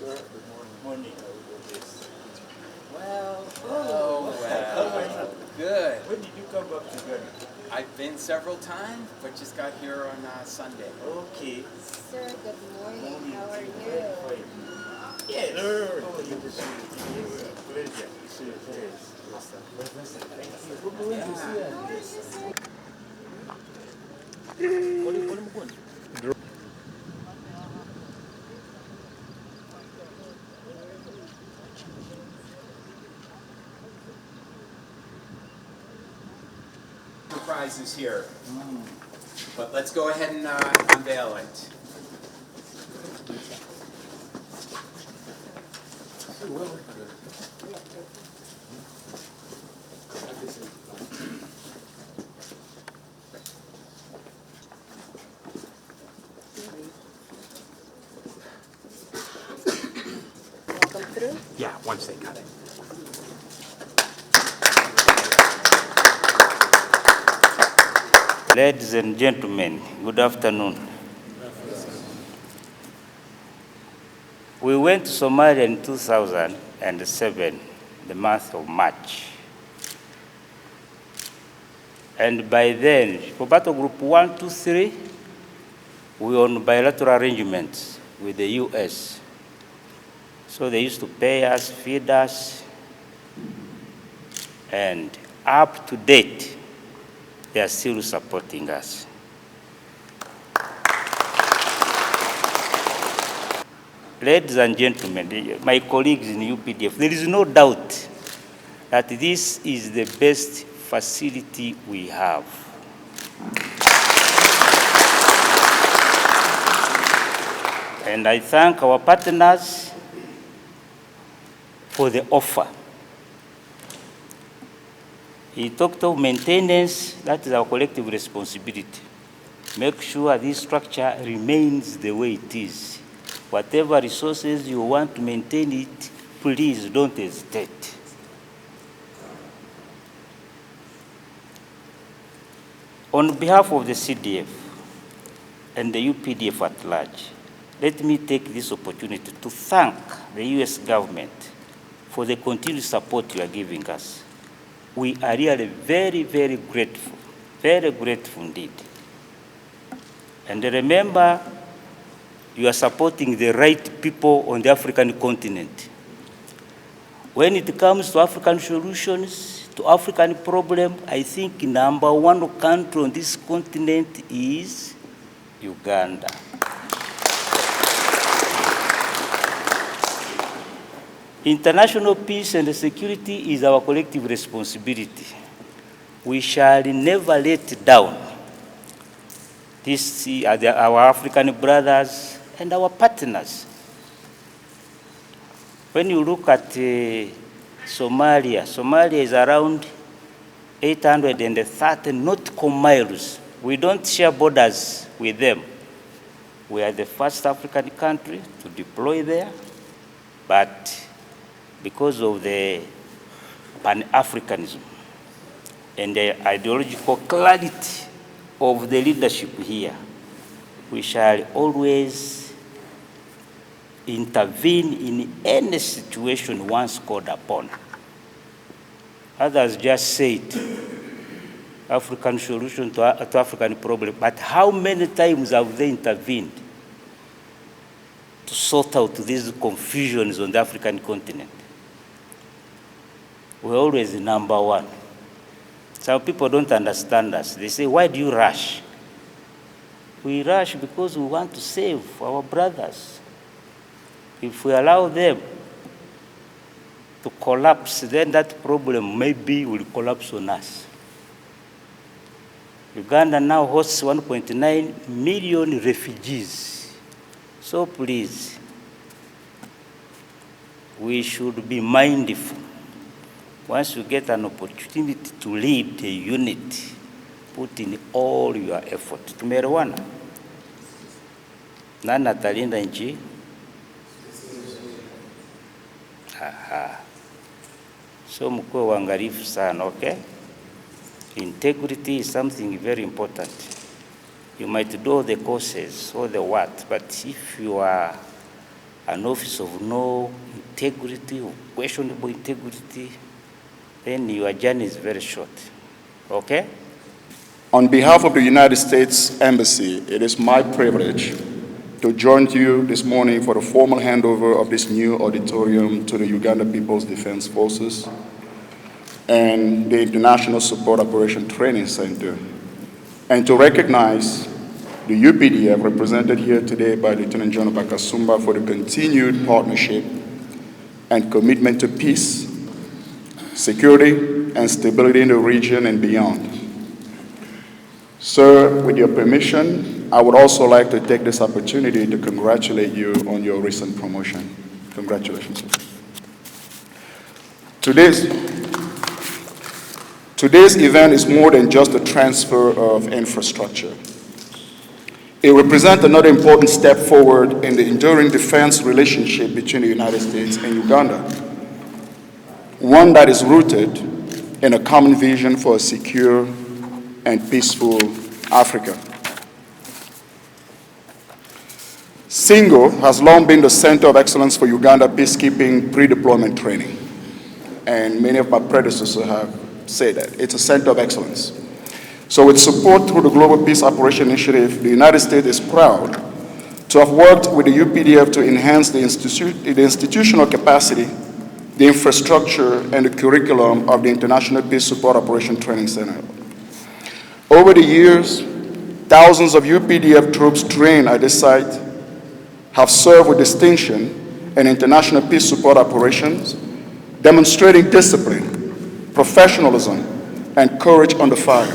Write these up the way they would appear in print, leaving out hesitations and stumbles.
sir. Good morning. Well, Good. When did you come back to Uganda? I've been several times, but just got here on Sunday. Okay. Sir, good morning. How are you? Yes. Good to see you. Pleasure to see you. Yes, sir. Thank you. We're going to see you. How are you, sir? Prizes here, but let's go ahead and unveil it. Welcome through. Yeah, once they got it. Ladies and gentlemen, good afternoon. We went to Somalia in 2007, the month of March. And by then, for Battle Group 1, 2, 3, we were on bilateral arrangements with the US. So they used to pay us, feed us, and up to date, they are still supporting us. Ladies and gentlemen, my colleagues in UPDF, there is no doubt that this is the best facility we have. And I thank our partners for the offer. He talked of maintenance, that is our collective responsibility. Make sure this structure remains the way it is. Whatever resources you want to maintain it, please don't hesitate. On behalf of the CDF and the UPDF at large, let me take this opportunity to thank the US government for the continued support you are giving us. We are really very, very grateful indeed. And remember, you are supporting the right people on the African continent. When it comes to African solutions, to African problems, I think #1 country on this continent is Uganda. International peace and security is our collective responsibility. We shall never let down our African brothers and our partners. When you look at Somalia is around 830 nautical miles. We don't share borders with them. We are the first African country to deploy there, but because of the Pan-Africanism and the ideological clarity of the leadership here, we shall always intervene in any situation once called upon. Others just said African solution to African problem, but how many times have they intervened to sort out these confusions on the African continent? We're always #1. Some people don't understand us. They say, why do you rush? We rush because we want to save our brothers. If we allow them to collapse, then that problem maybe will collapse on us. Uganda now hosts 1.9 million refugees. So please, we should be mindful. Once you get an opportunity to lead a unit, put in all your effort. Tumeelewana? Nani atalinda nchi? Aha. So mkuwe waangalifu sana, okay? Integrity is something very important. You might do all the courses, all the what, but if you are an office of no integrity, of questionable integrity, then your journey is very short. Okay? On behalf of the United States Embassy, it is my privilege to join you this morning for the formal handover of this new auditorium to the Uganda Peoples Defence Forces and the International Support Operation Training Center, and to recognize the UPDF represented here today by Lieutenant General Bakasumba for the continued partnership and commitment to peace, security, and stability in the region and beyond. Sir, with your permission, I would also like to take this opportunity to congratulate you on your recent promotion. Congratulations, sir. Today's event is more than just a transfer of infrastructure. It represents another important step forward in the enduring defense relationship between the United States and Uganda, one that is rooted in a common vision for a secure and peaceful Africa. Singo has long been the center of excellence for Uganda peacekeeping pre-deployment training, and many of my predecessors have said that. It's a center of excellence. So with support through the Global Peace Operation Initiative, the United States is proud to have worked with the UPDF to enhance the institutional capacity, the infrastructure, and the curriculum of the International Peace Support Operation Training Center. Over the years, thousands of UPDF troops trained at this site have served with distinction in international peace support operations, demonstrating discipline, professionalism, and courage under fire.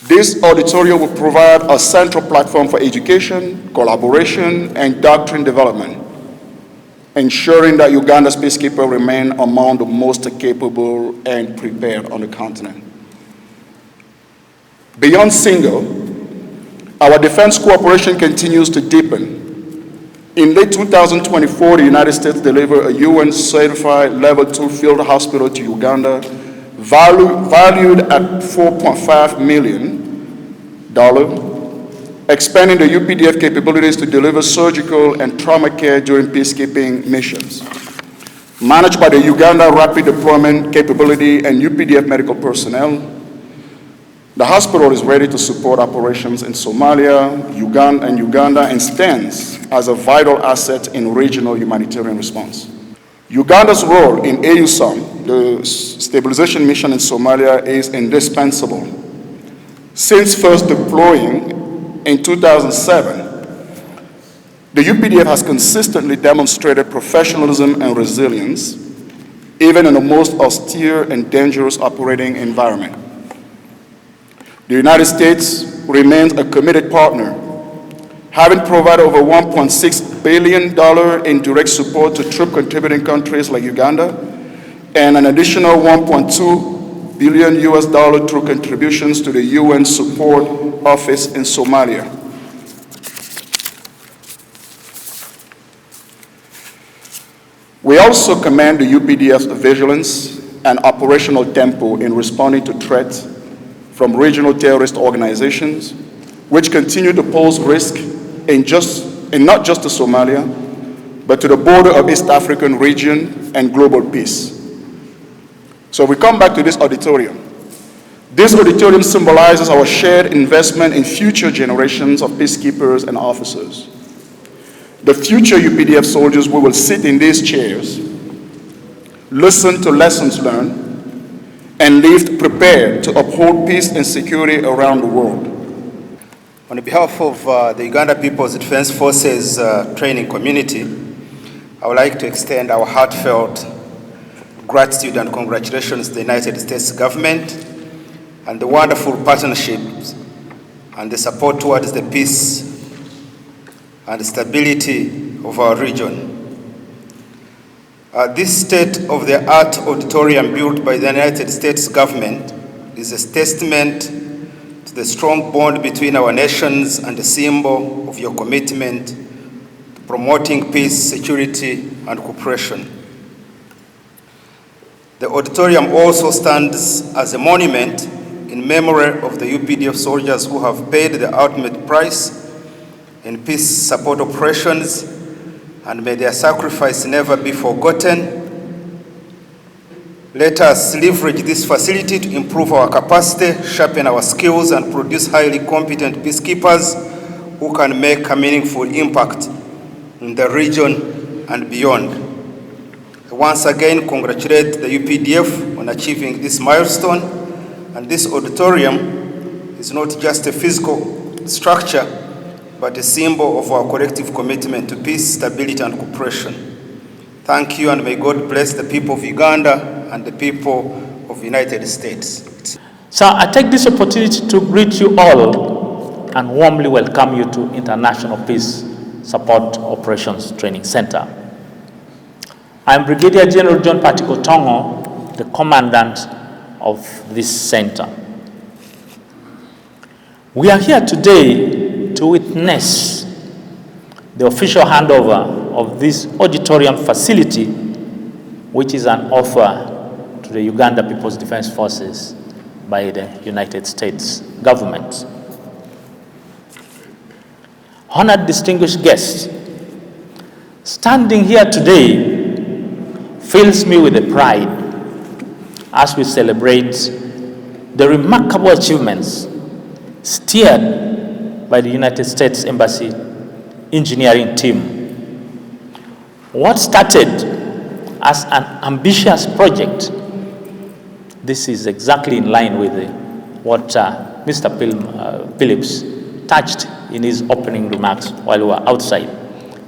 This auditorium will provide a central platform for education, collaboration, and doctrine development, ensuring that Uganda's peacekeepers remain among the most capable and prepared on the continent. Beyond Singo, our defense cooperation continues to deepen. In late 2024, the United States delivered a UN-certified Level 2 field hospital to Uganda, valued at $4.5 million, expanding the UPDF capabilities to deliver surgical and trauma care during peacekeeping missions. Managed by the Uganda Rapid Deployment Capability and UPDF medical personnel, the hospital is ready to support operations in Somalia, Uganda, and stands as a vital asset in regional humanitarian response. Uganda's role in AUSOM, the stabilization mission in Somalia, is indispensable. Since first deploying in 2007, the UPDF has consistently demonstrated professionalism and resilience, even in the most austere and dangerous operating environment. The United States remains a committed partner, having provided over $1.6 billion in direct support to troop-contributing countries like Uganda, and an additional $1.2 billion through contributions to the UN Support Office in Somalia. We also commend the UPDF's vigilance and operational tempo in responding to threats from regional terrorist organizations, which continue to pose risk in not just to Somalia, but to the border of East African region and global peace. So we come back to this auditorium. This auditorium symbolizes our shared investment in future generations of peacekeepers and officers. The future UPDF soldiers who will sit in these chairs, listen to lessons learned, and live prepared to uphold peace and security around the world. On behalf of the Uganda Peoples Defence Forces training community, I would like to extend our heartfelt gratitude and congratulations to the United States government and the wonderful partnerships and the support towards the peace and stability of our region. This state-of-the-art auditorium built by the United States government is a testament to the strong bond between our nations and a symbol of your commitment to promoting peace, security, and cooperation. The auditorium also stands as a monument in memory of the UPDF soldiers who have paid the ultimate price in peace support operations, and may their sacrifice never be forgotten. Let us leverage this facility to improve our capacity, sharpen our skills, and produce highly competent peacekeepers who can make a meaningful impact in the region and beyond. I once again congratulate the UPDF on achieving this milestone, and this auditorium is not just a physical structure, but a symbol of our collective commitment to peace, stability, and cooperation. Thank you, and may God bless the people of Uganda and the people of the United States. So I take this opportunity to greet you all and warmly welcome you to International Peace Support Operations Training Center. I am Brigadier General John Patiko Tongo, the Commandant of this center. We are here today to witness the official handover of this auditorium facility, which is an offer to the Uganda Peoples Defence Forces by the United States government. Honored distinguished guests, standing here today fills me with pride as we celebrate the remarkable achievements steered by the United States Embassy engineering team. What started as an ambitious project, this is exactly in line with what Mr. Phillips touched in his opening remarks while we were outside.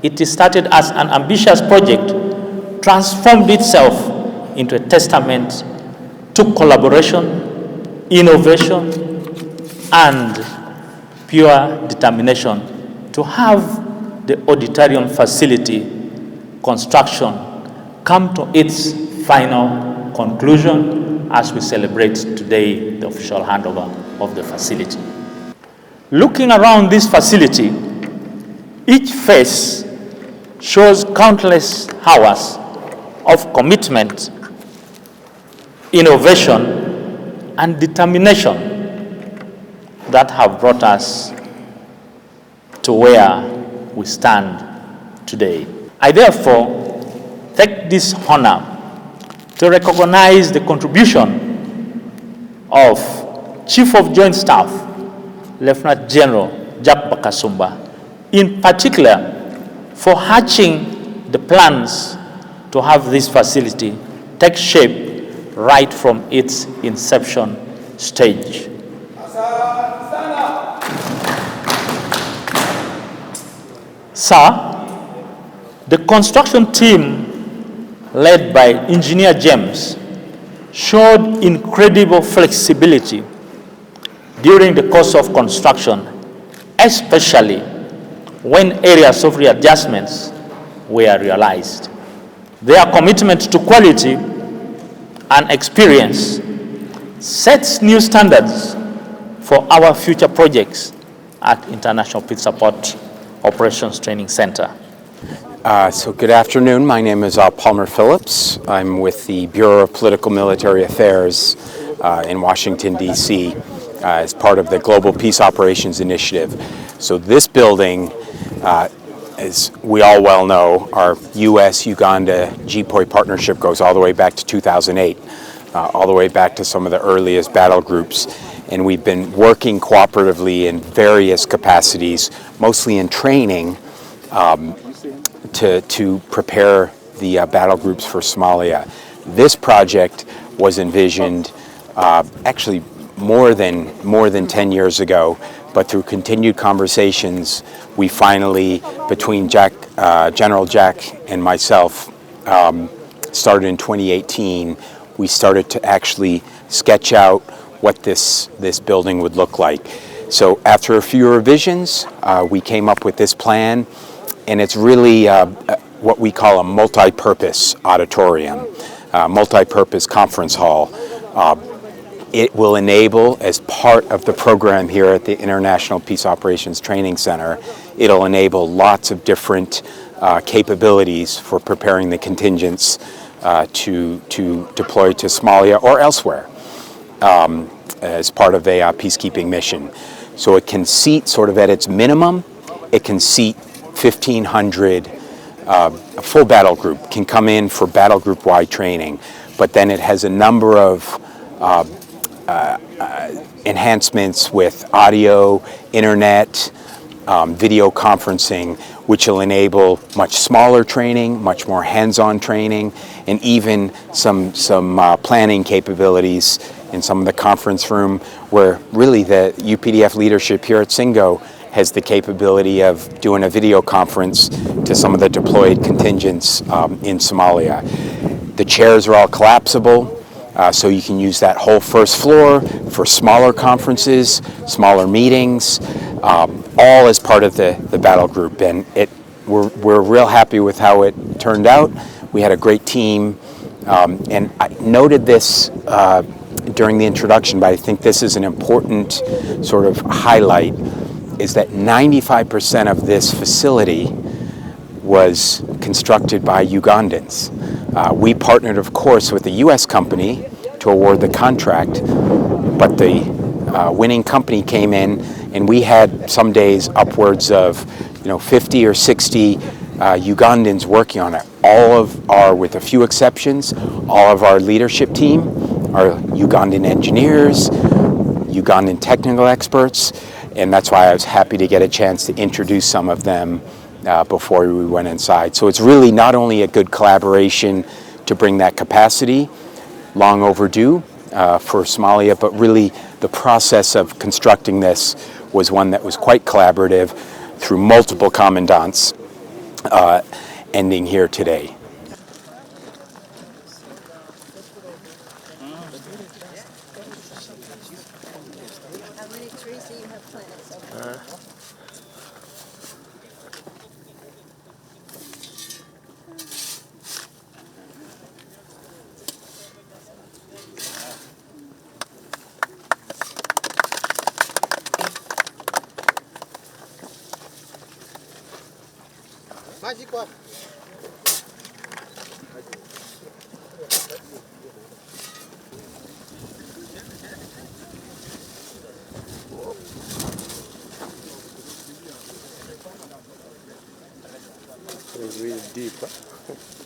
It started as an ambitious project, transformed itself into a testament to collaboration, innovation, and pure determination to have the auditorium facility construction come to its final conclusion as we celebrate today the official handover of the facility. Looking around this facility, each face shows countless hours of commitment, innovation, and determination that have brought us to where we stand today. I therefore take this honor to recognize the contribution of Chief of Joint Staff, Lieutenant General Jack Bakasumba, in particular for hatching the plans to have this facility take shape right from its inception stage. Sir, the construction team led by Engineer James showed incredible flexibility during the course of construction, especially when areas of readjustments were realized. Their commitment to quality and experience sets new standards for our future projects at International Peace Support Operations Training Center. So good afternoon. My name is Palmer Phillips. I'm with the Bureau of Political Military Affairs in Washington, D.C. As part of the Global Peace Operations Initiative. So this building, as we all well know, our U.S.-Uganda GPOI partnership goes all the way back to 2008, all the way back to some of the earliest battle groups. And we've been working cooperatively in various capacities, mostly in training, to prepare the battle groups for Somalia. This project was envisioned actually more than 10 years ago, but through continued conversations, we finally, between General Jack and myself, started in 2018. We started to actually sketch out what this building would look like. So after a few revisions, we came up with this plan, and it's really what we call a multi-purpose auditorium, multi-purpose conference hall. It will enable, as part of the program here at the International Peace Operations Training Center, it'll enable lots of different capabilities for preparing the contingents to deploy to Somalia or elsewhere as part of a peacekeeping mission. So it can seat, sort of at its minimum, It can seat 1,500. A full battle group can come in for battle group wide training, but then it has a number of enhancements with audio, internet, video conferencing, which will enable much smaller training, much more hands-on training, and even some planning capabilities in some of the conference room, where really the UPDF leadership here at Singo has the capability of doing a video conference to some of the deployed contingents in Somalia. The chairs are all collapsible, so you can use that whole first floor for smaller conferences, smaller meetings, all as part of the battle group. And we're real happy with how it turned out. We had a great team, and I noted this during the introduction, but I think this is an important sort of highlight, is that 95% of this facility was constructed by Ugandans. We partnered, of course, with the U.S. company to award the contract, but the winning company came in, and we had some days upwards of 50 or 60 Ugandans working on it. With a few exceptions, all of our leadership team are Ugandan engineers, Ugandan technical experts, and that's why I was happy to get a chance to introduce some of them before we went inside. So it's really not only a good collaboration to bring that capacity, long overdue for Somalia, but really the process of constructing this was one that was quite collaborative through multiple commandants, ending here today. How many trees do you have planted so far? It was really deep. Huh?